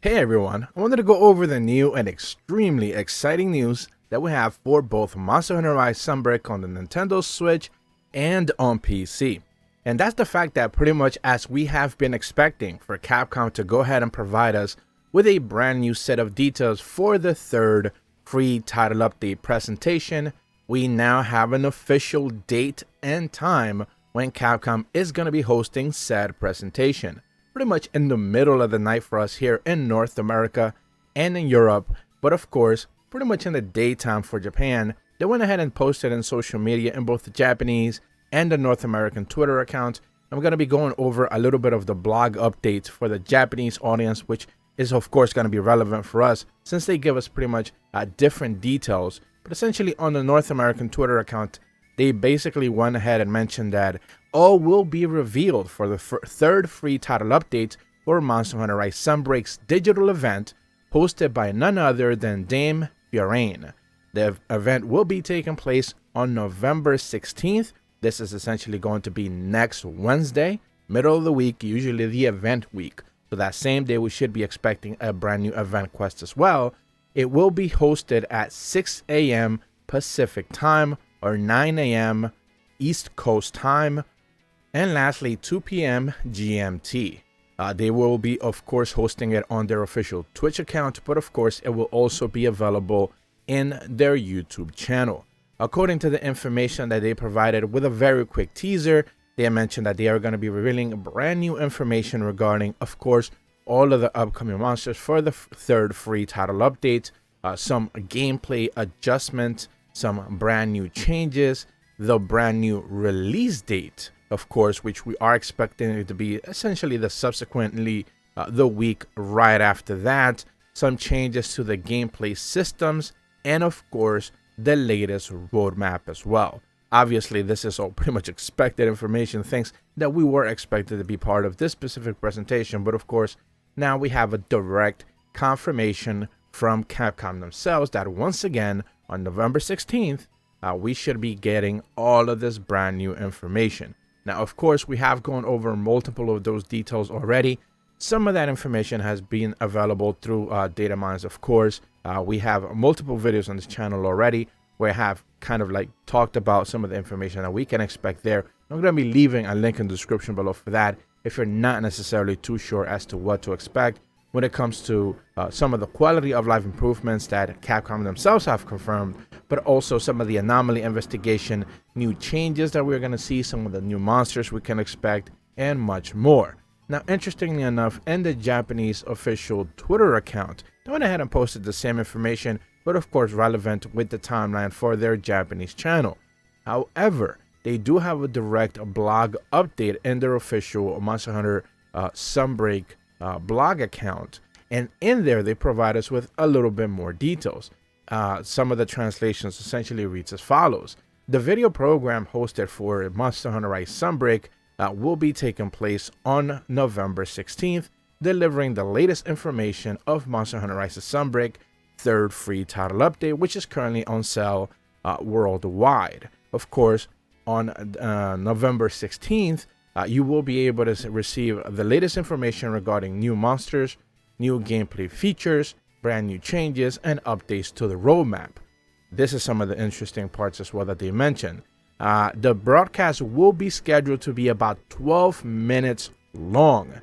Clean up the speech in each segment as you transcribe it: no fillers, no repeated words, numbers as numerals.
Hey everyone, I wanted to go over the new and extremely exciting news that we have for both Monster Hunter Rise Sunbreak on the Nintendo Switch and on PC. And that's the fact that pretty much as we have been expecting for Capcom to go ahead and provide us with a brand new set of details for the third free title update presentation, we now have an official date and time when Capcom is going to be hosting said presentation. Pretty much in the middle of the night for us here in North America and in Europe, but of course pretty much in the daytime for Japan. They went ahead and posted in social media in both the Japanese and the North American Twitter account. I'm going to be going over a little bit of the blog updates for the Japanese audience, which is of course going to be relevant for us since they give us pretty much different details. But essentially on the North American Twitter account, they basically went ahead and mentioned that all will be revealed for the third free title update for Monster Hunter Rise Sunbreak's digital event hosted by none other than Dame Fiorane. The event will be taking place on November 16th. This is essentially going to be next Wednesday, middle of the week, usually the event week. So that same day we should be expecting a brand new event quest as well. It will be hosted at 6 a.m. Pacific time or 9 a.m. East Coast time, and lastly 2 p.m. GMT. They will be of course hosting it on their official Twitch account, but of course it will also be available in their YouTube channel. According to the information that they provided with a very quick teaser, they mentioned that they are going to be revealing brand new information regarding of course all of the upcoming monsters for the third free title update, some gameplay adjustments, some brand new changes, the brand new release date, of course, which we are expecting it to be essentially the subsequently the week right after that, some changes to the gameplay systems, and of course the latest roadmap as well. Obviously this is all pretty much expected information, things that we were expected to be part of this specific presentation, but of course now we have a direct confirmation from Capcom themselves that once again on November 16th we should be getting all of this brand new information. Now, of course, we have gone over multiple of those details already. Some of that information has been available through data mines, of course. We have multiple videos on this channel already where I have kind of like talked about some of the information that we can expect there. I'm going to be leaving a link in the description below for that if you're not necessarily too sure as to what to expect when it comes to some of the quality of life improvements that Capcom themselves have confirmed, but also some of the anomaly investigation, new changes that we're going to see, some of the new monsters we can expect, and much more. Now, interestingly enough, in the Japanese official Twitter account, they went ahead and posted the same information, but of course relevant with the timeline for their Japanese channel. However, they do have a direct blog update in their official Monster Hunter Sunbreak blog account, and in there they provide us with a little bit more details. Some of the translations essentially reads as follows: the video program hosted for Monster Hunter Rise Sunbreak will be taking place on November 16th, delivering the latest information of Monster Hunter Rise Sunbreak third free title update, which is currently on sale worldwide. Of course, on November 16th, you will be able to receive the latest information regarding new monsters, new gameplay features, brand new changes, and updates to the roadmap. This is some of the interesting parts as well that they mentioned. The broadcast will be scheduled to be about 12 minutes long.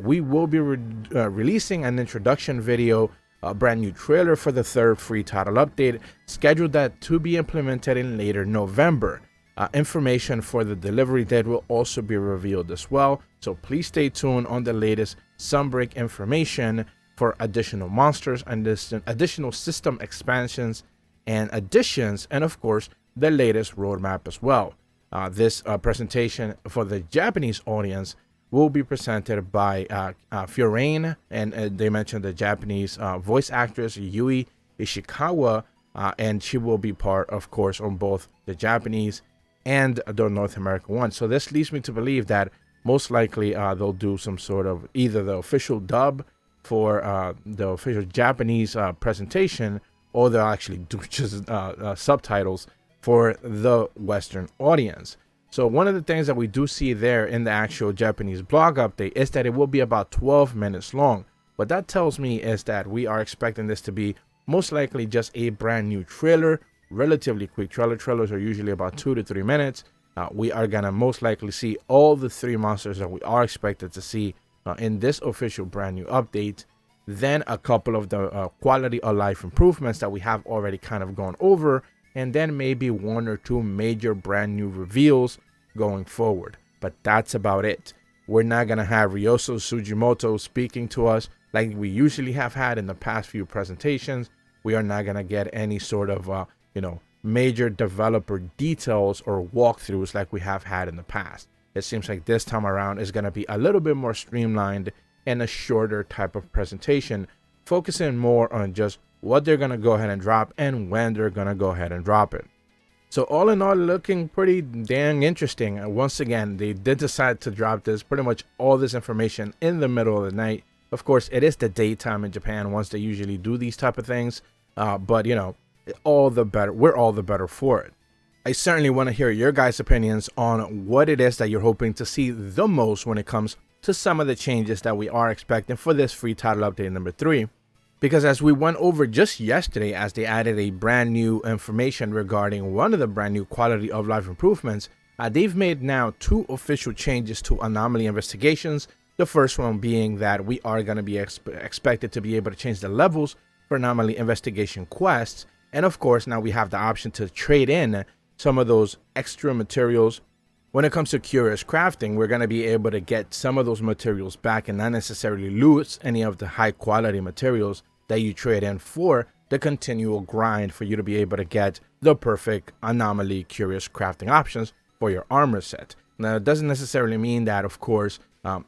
We will be releasing an introduction video, a brand new trailer for the third free title update, scheduled that to be implemented in later November. Information for the delivery date will also be revealed as well, so please stay tuned on the latest Sunbreak information for additional monsters and additional system expansions and additions, and of course the latest roadmap as well. This presentation for the Japanese audience will be presented by Fiorane, and they mentioned the Japanese voice actress Yui Ishikawa, and she will be part, of course, on both the Japanese and the North American one. So this leads me to believe that most likely they'll do some sort of either the official dub for the official Japanese presentation, or they'll actually do just subtitles for the Western audience. So one of the things that we do see there in the actual Japanese blog update is that it will be about 12 minutes long. what that tells me is that we are expecting this to be most likely just a brand new trailer, relatively quick trailer. Trailers are usually about 2 to 3 minutes. We are gonna most likely see all the 3 monsters that we are expected to see in this official brand new update. Then a couple of the quality of life improvements that we have already kind of gone over, and then maybe 1 or 2 major brand new reveals going forward. But that's about it. We're not gonna have Ryoso Sugimoto speaking to us like we usually have had in the past few presentations. We are not gonna get any sort of major developer details or walkthroughs like we have had in the past. It seems like this time around is gonna be a little bit more streamlined and a shorter type of presentation, focusing more on just what they're gonna go ahead and drop and when they're gonna go ahead and drop it. So all in all, looking pretty dang interesting. Once again, they did decide to drop this pretty much all this information in the middle of the night. Of course, it is the daytime in Japan once they usually do these type of things, but all the better. We're all the better for it. I certainly want to hear your guys' opinions on what it is that you're hoping to see the most when it comes to some of the changes that we are expecting for this free title update number 3. Because as we went over just yesterday, as they added a brand new information regarding one of the brand new quality of life improvements, they've made now 2 official changes to anomaly investigations. The first one being that we are going to be expected to be able to change the levels for anomaly investigation quests. And of course, now we have the option to trade in some of those extra materials. When it comes to curious crafting, we're going to be able to get some of those materials back and not necessarily lose any of the high quality materials that you trade in for the continual grind for you to be able to get the perfect anomaly curious crafting options for your armor set. Now, it doesn't necessarily mean that, of course,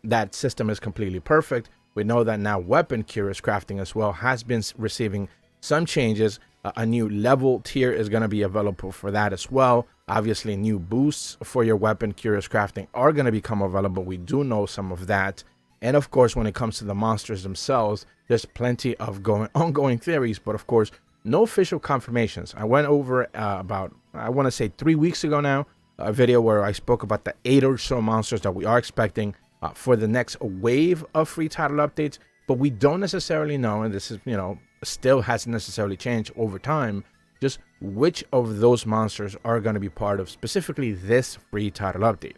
that system is completely perfect. We know that now weapon curious crafting as well has been receiving some changes. A new level tier is going to be available for that as well. Obviously, new boosts for your weapon curious crafting are going to become available. We do know some of that. And of course, when it comes to the monsters themselves, there's plenty of ongoing theories, but of course, no official confirmations. I went over about, I want to say 3 weeks ago now, a video where I spoke about the 8 or so monsters that we are expecting for the next wave of free title updates, but we don't necessarily know, and this is, still hasn't necessarily changed over time, just which of those monsters are going to be part of specifically this free title update.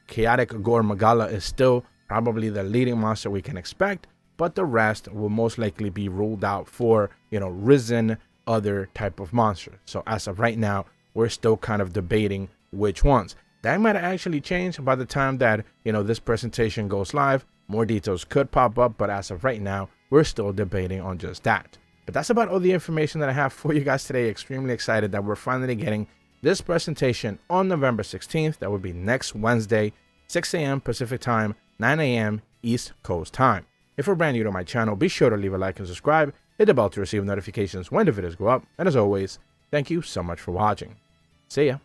Chaotic Gore Magala is still probably the leading monster we can expect, but the rest will most likely be ruled out for, risen other type of monsters. So as of right now, we're still kind of debating which ones. That might actually change by the time that, this presentation goes live. More details could pop up, but as of right now, we're still debating on just that. But that's about all the information that I have for you guys today. Extremely excited that we're finally getting this presentation on November 16th. That would be next Wednesday, 6 a.m. Pacific time, 9 a.m. East Coast time. If you're brand new to my channel, be sure to leave a like and subscribe. Hit the bell to receive notifications when the videos go up. And as always, thank you so much for watching. See ya.